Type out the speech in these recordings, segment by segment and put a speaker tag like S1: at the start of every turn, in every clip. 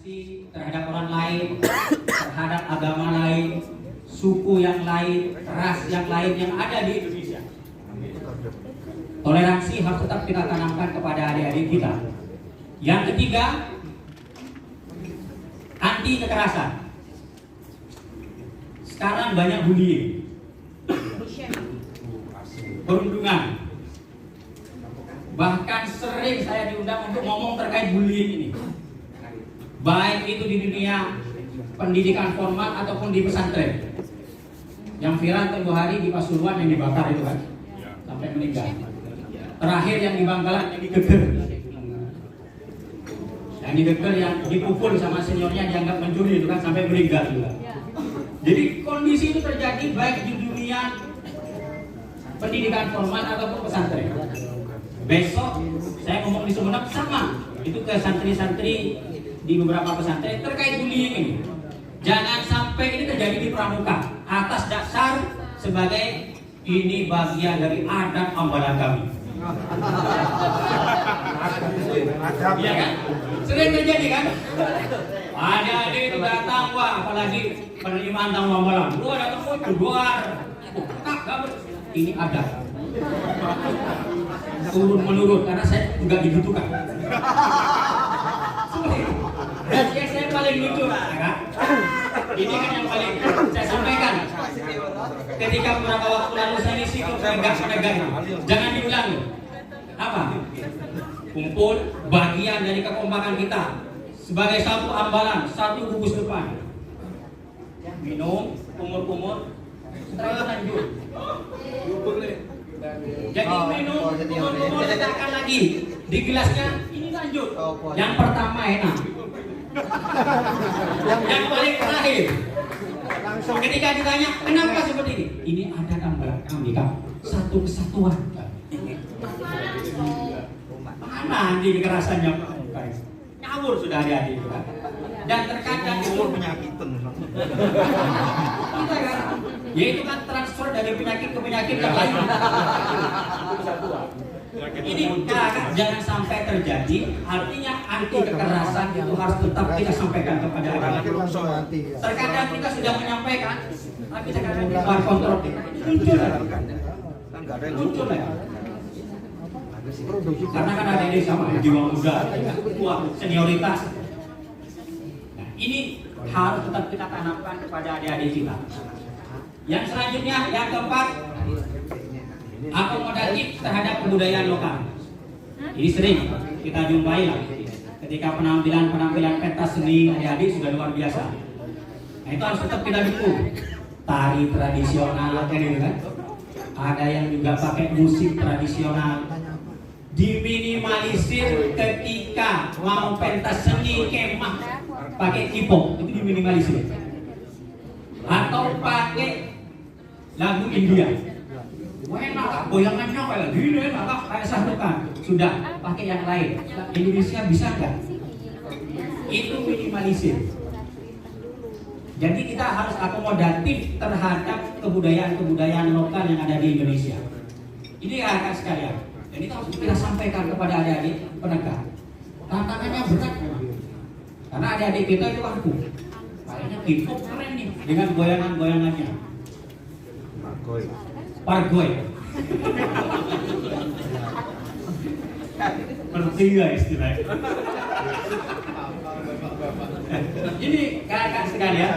S1: terhadap orang lain, terhadap agama lain, suku yang lain, ras yang lain yang ada di Indonesia. Toleransi harus tetap kita tanamkan kepada adik-adik kita. Yang ketiga, anti kekerasan. Sekarang banyak bullying, perundungan. Bahkan sering saya diundang untuk ngomong terkait bullying ini, baik itu di dunia pendidikan formal ataupun di pesantren. Yang viral tempo hari di Pasuruan yang dibakar itu kan, sampai meninggal. Terakhir yang di Bangkalan yang digeger, yang dipukul sama seniornya dianggap mencuri itu kan, sampai meninggal juga. Jadi kondisi itu terjadi baik di dunia pendidikan formal ataupun pesantren. Besok saya ngomong di Sumeneb sama, itu ke santri-santri di beberapa pesantren terkait bullying ini. Jangan sampai ini terjadi di pramuka atas dasar sebagai ini bagian dari adat ambalan kami. Iya kan? Sering terjadi kan? Adik-adik datang, wah apalagi penerimaan tamu ambalan. Gua datang keluar. Ini adat. Turun menurun karena saya nggak dibutuhkan. Yang saya paling lucu, kan? Ini kan yang paling saya sampaikan. Ketika beberapa waktu lalu saya ngisi ke penegak, jangan diulang. Apa? Kumpul bagian dari kekompakan kita sebagai satu ambalan, satu gugus depan. Minum, kumur-kumur, setelah lanjut. Jadi minum, kumur-kumur, letakkan lagi di gelasnya. Ini lanjut. Yang pertama enak. Yang paling terakhir, ketika ditanya kenapa seperti ini, ini ada ambalan kami kan, satu kesatuan. Mana anti kekerasannya? Ngawur sudah adik-adik kan? Dan terkadang itu
S2: penyakitan.
S1: Ya itu kan transfer dari penyakit ke penyakit yang lain. Ini jangan sampai terjadi. Artinya anti kekerasan itu harus tetap kita sampaikan kepada anak-anak. Terkadang kita sudah menyampaikan, tapi terkadang di luar kontrol kita muncul ya. Karena kan ada ini sama jiwa muda, kuat, senioritas. Nah, ini harus tetap kita tanamkan kepada adik-adik kita. Yang selanjutnya, yang keempat, akomodatif terhadap kebudayaan lokal. Ini sering kita jumpai lah ketika penampilan pentas seni adik-adik sudah luar biasa. Nah itu harus tetap kita dukung. Tari tradisional kan ini kan. Ada yang juga pakai musik tradisional. Diminimalisir ketika mau pentas seni kemah pakai kipok, itu diminimalisir. Atau pakai lagu India. Enak, goyangannya kayak gini, enak, kayak sahrukan. Sudah, pakai yang lain. Indonesia bisa nggak? Itu minimalisir. Jadi kita harus akomodatif terhadap kebudayaan-kebudayaan lokal yang ada di Indonesia. Ini rekan sekalian. Dan itu harus kita sampaikan kepada adik-adik penegak. Tantangannya berat memang. Karena adik-adik kita itu aku. Kayaknya hip-hop keren nih dengan goyangan-goyangannya. Pargoy. Ngerti nggak istilahnya? Ini kakak sekalian,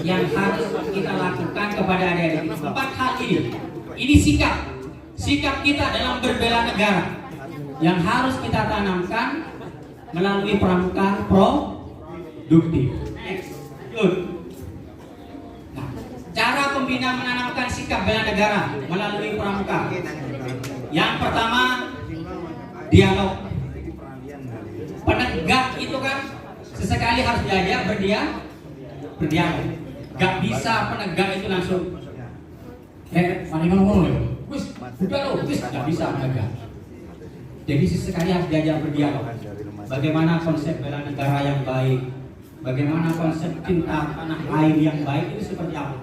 S1: yang harus kita lakukan kepada adik-adik 4 hal ini. Ini sikap kita dalam berbela negara yang harus kita tanamkan melalui pramuka produktif. Next, good. Cara pembina menanamkan sikap bela negara melalui pramuka. Yang pertama, dialog. Penegak itu kan sesekali harus belajar berdialog. Gak bisa penegak itu langsung mana ngomong loh. Wis, udah loh, wis gak bisa penegak. Jadi sesekali harus belajar berdialog. Bagaimana konsep bela negara yang baik, bagaimana konsep cinta tanah air yang baik itu seperti apa?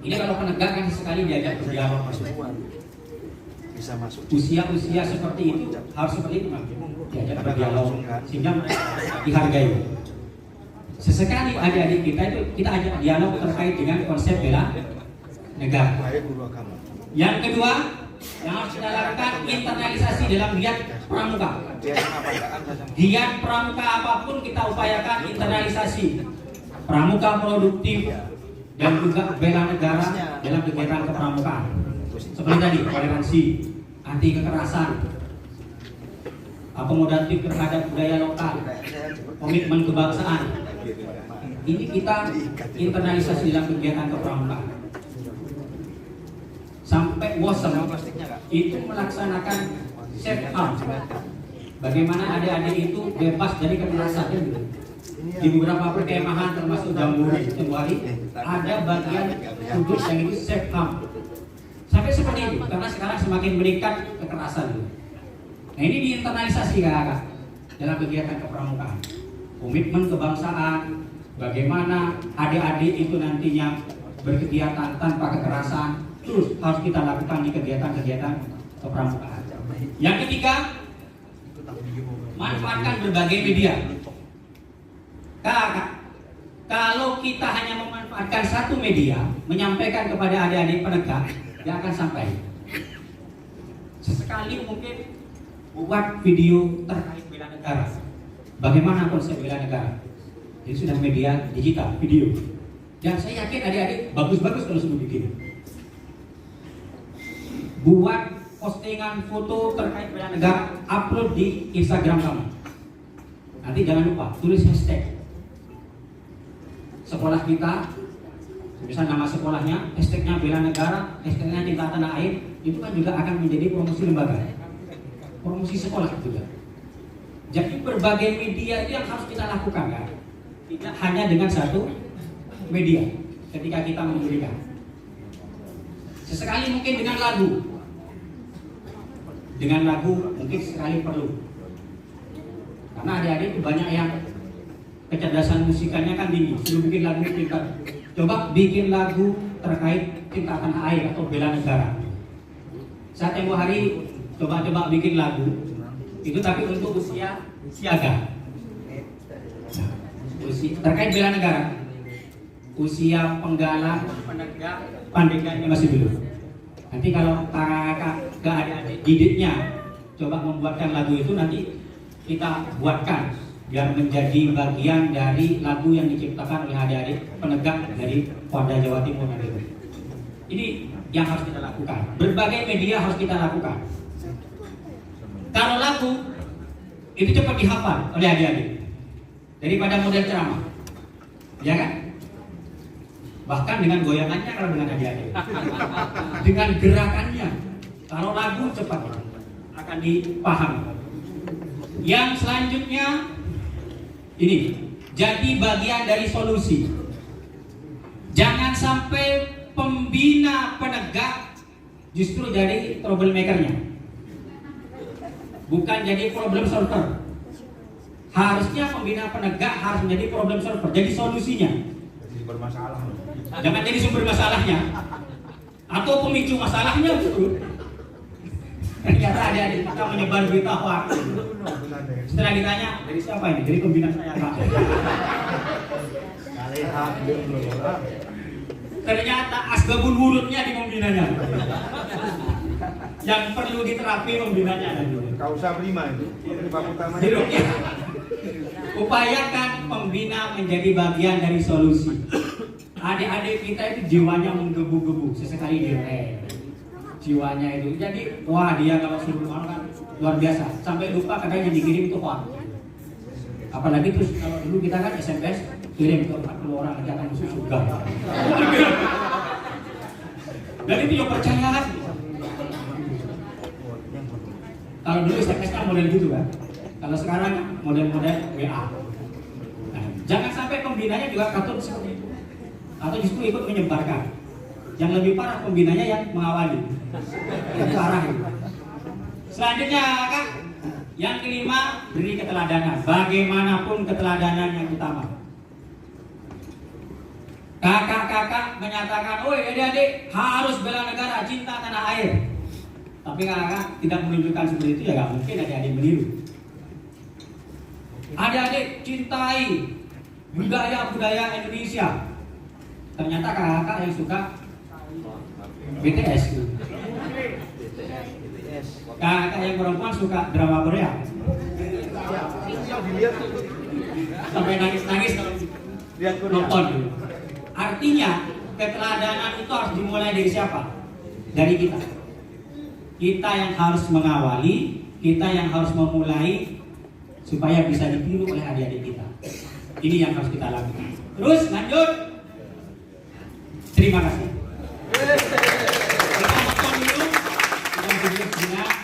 S1: Ini kalau penegak kan sekali diajak berdialog.
S2: bisa masuk.
S1: Usia-usia seperti itu harus seperti itu, diajak berdialog sehingga dihargai. Sesekali adik-adik kita itu kita ajak dialog terkait dengan konsep bela negara. Yang kedua, yang harus kita lakukan internalisasi dalam giat pramuka. Giat pramuka apapun kita upayakan internalisasi. Pramuka produktif dan juga bela negara dalam kegiatan kepramukaan. Seperti tadi, toleransi, anti kekerasan, akomodatif terhadap budaya lokal, komitmen kebangsaan. Ini kita internalisasi dalam kegiatan kepramukaan. Sampai WOSM itu melaksanakan safe arm. Bagaimana adik-adik itu bebas dari kekerasan. Di beberapa perkemahan termasuk Jambore Tembuari ada bagian khusus yang itu safe arm. Sampai seperti itu karena sekarang semakin meningkat kekerasan. Nah ini diinternalisasi kakak dalam kegiatan kepramukaan. Komitmen kebangsaan, bagaimana adik-adik itu nantinya berkegiatan tanpa kekerasan, terus harus kita lakukan di kegiatan-kegiatan kepramukaan. Yang ketiga, manfaatkan berbagai media. Kakak, kalau kita hanya memanfaatkan satu media, menyampaikan kepada adik-adik penegak, dia akan sampai. Sesekali mungkin buat video terkait bela negara. Bagaimana konsep bela negara? Ini sudah media digital, video. Dan saya yakin adik-adik bagus-bagus kalau sudah bikin. Buat postingan foto terkait bela negara, upload di Instagram kamu. Nanti jangan lupa tulis hashtag sekolah kita, misal nama sekolahnya, hashtagnya bela negara, hashtagnya cinta tanah air. Itu kan juga akan menjadi promosi lembaga, promosi sekolah juga. Jadi berbagai media itu yang harus kita lakukan kan? Tidak hanya dengan satu media ketika kita memberikan. Sesekali mungkin dengan lagu. Dengan lagu mungkin sekali perlu. Karena adik-adik itu banyak yang kecerdasan musikannya kan tinggi. Sebelum bikin lagu pintar. Coba bikin lagu terkait cinta tanah air atau bela negara. Saat tempoh hari coba bikin lagu itu tapi untuk usia siaga. Terkait bela negara, usia penggalang, penegak, pandeganya masih belum. Nanti kalau kakak ke adik-adik didiknya coba membuatkan lagu itu, nanti kita buatkan biar menjadi bagian dari lagu yang diciptakan oleh adik-adik penegak dari Polda Jawa Timur nanti. Ini yang harus kita lakukan. Berbagai media harus kita lakukan. Kalau lagu itu cepat dihafal oleh adik-adik daripada model ceramah, ya kan? Bahkan dengan goyangannya kalau dengan adik-adik, dengan gerakannya. Kalau lagu cepat akan dipahami. Yang selanjutnya ini jadi bagian dari solusi. Jangan sampai pembina penegak justru jadi troublemaker-nya, bukan jadi problem solver. Harusnya pembina penegak harus menjadi problem solver, jadi solusinya.
S2: Bermasalah.
S1: Jangan jadi sumber masalahnya atau pemicu masalahnya justru. Ternyata adik-adik kita menyebar berita hoax. Setelah ditanya, dari siapa ini? Dari pembina saya, Pak. Ternyata asbabun wurudnya di pembinanya. Yang perlu diterapi pembinanya.
S2: Kausa prima itu. Utamanya.
S1: Upayakan pembina menjadi bagian dari solusi. Adik-adik kita itu jiwanya menggebu-gebu, sesekali direm. Jiwanya itu, jadi wah dia kalau suruh malu kan luar biasa. Sampai lupa kadang yang dikirim itu hoax. Apalagi terus kalau dulu kita kan SMS kirim ke 40 orang aja akan masuk surga. Dan itu yang percaya kan. Kalau dulu SMS kan model gitu kan. Kalau sekarang model-model WA. Nah, jangan sampai pembinanya juga katut seperti itu. Atau justru ikut menyebarkan. Yang lebih parah pembinanya yang mengawali. Itu parah itu. Selanjutnya Kak, yang kelima, beri keteladanan. Bagaimanapun keteladanan yang utama. Kakak-kakak menyatakan, "Oi adik-adik, harus bela negara, cinta tanah air." Tapi kakak tidak menunjukkan seperti itu ya nggak mungkin adik-adik meniru. Adik-adik cintai budaya Indonesia. Ternyata kakak yang suka BTS. Kakak yang perempuan suka drama Korea. Sampai nangis-nangis
S2: Lihat Korea.
S1: nonton dulu. Artinya keteladanan itu harus dimulai dari siapa? Dari kita. Kita yang harus mengawali, kita yang harus memulai supaya bisa ditiru oleh adik-adik kita. Ini yang harus kita lakukan. Terus lanjut. Terima kasih. Kita nonton dulu. Kita